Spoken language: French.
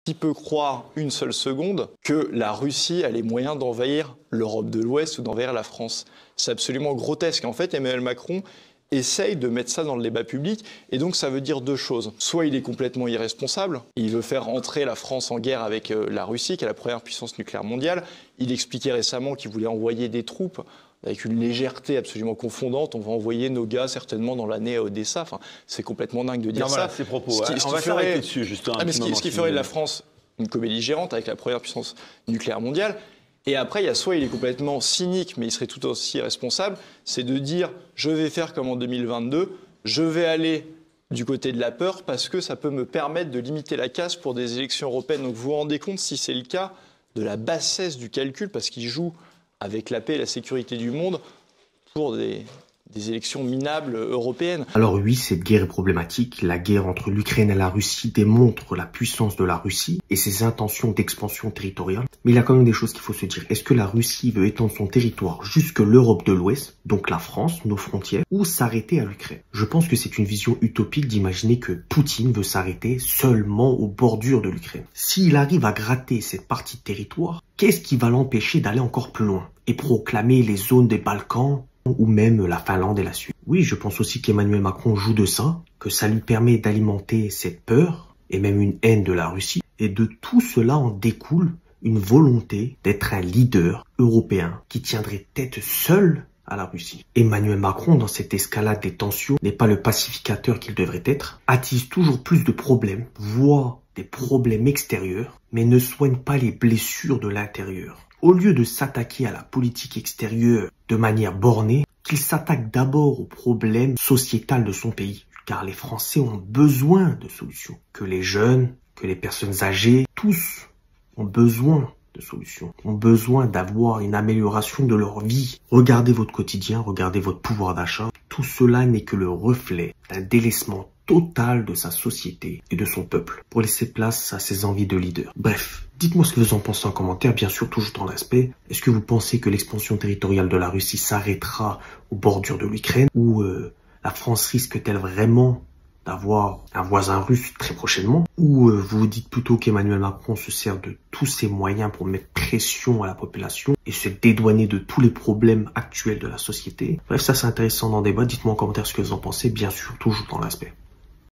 Qui peut croire une seule seconde que la Russie a les moyens d'envahir l'Europe de l'Ouest ou d'envahir la France? C'est absolument grotesque. En fait, Emmanuel Macron essaye de mettre ça dans le débat public, et donc ça veut dire deux choses. Soit il est complètement irresponsable, il veut faire entrer la France en guerre avec la Russie, qui est la première puissance nucléaire mondiale. Il expliquait récemment qu'il voulait envoyer des troupes avec une légèreté absolument confondante. On va envoyer nos gars certainement dans l'année à Odessa. Enfin, c'est complètement dingue de dire ça. Voilà, ces propos. On va s'arrêter dessus, juste un petit moment. Ce qui ferait de la France une co-belligérante avec la première puissance nucléaire mondiale. Et après, il y a soit il est complètement cynique, mais il serait tout aussi responsable, c'est de dire « je vais faire comme en 2022, je vais aller du côté de la peur parce que ça peut me permettre de limiter la casse pour des élections européennes ». Donc vous vous rendez compte, si c'est le cas, de la bassesse du calcul, parce qu'il joue avec la paix et la sécurité du monde pour des élections minables européennes. Alors oui, cette guerre est problématique. La guerre entre l'Ukraine et la Russie démontre la puissance de la Russie et ses intentions d'expansion territoriale. Mais il y a quand même des choses qu'il faut se dire. Est-ce que la Russie veut étendre son territoire jusque l'Europe de l'Ouest, donc la France, nos frontières, ou s'arrêter à l'Ukraine? Je pense que c'est une vision utopique d'imaginer que Poutine veut s'arrêter seulement aux bordures de l'Ukraine. S'il arrive à gratter cette partie de territoire, qu'est-ce qui va l'empêcher d'aller encore plus loin et proclamer les zones des Balkans ou même la Finlande et la Suède? Oui, je pense aussi qu'Emmanuel Macron joue de ça, que ça lui permet d'alimenter cette peur et même une haine de la Russie. Et de tout cela en découle une volonté d'être un leader européen qui tiendrait tête seul à la Russie. Emmanuel Macron, dans cette escalade des tensions, n'est pas le pacificateur qu'il devrait être, attise toujours plus de problèmes, voit des problèmes extérieurs, mais ne soigne pas les blessures de l'intérieur. Au lieu de s'attaquer à la politique extérieure de manière bornée, qu'il s'attaque d'abord aux problèmes sociétals de son pays. Car les Français ont besoin de solutions. Que les jeunes, que les personnes âgées, tous ont besoin de solutions. Ont besoin d'avoir une amélioration de leur vie. Regardez votre quotidien, regardez votre pouvoir d'achat. Tout cela n'est que le reflet d'un délaissement total de sa société et de son peuple pour laisser place à ses envies de leader. Bref, dites-moi ce que vous en pensez en commentaire, bien sûr toujours dans l'aspect. Est-ce que vous pensez que l'expansion territoriale de la Russie s'arrêtera aux bordures de l'Ukraine ou la France risque-t-elle vraiment d'avoir un voisin russe très prochainement? Ou vous vous dites plutôt qu'Emmanuel Macron se sert de tous ses moyens pour mettre pression à la population et se dédouaner de tous les problèmes actuels de la société? Bref, ça c'est intéressant d'en débattre. Dites-moi en commentaire ce que vous en pensez, bien sûr toujours dans l'aspect.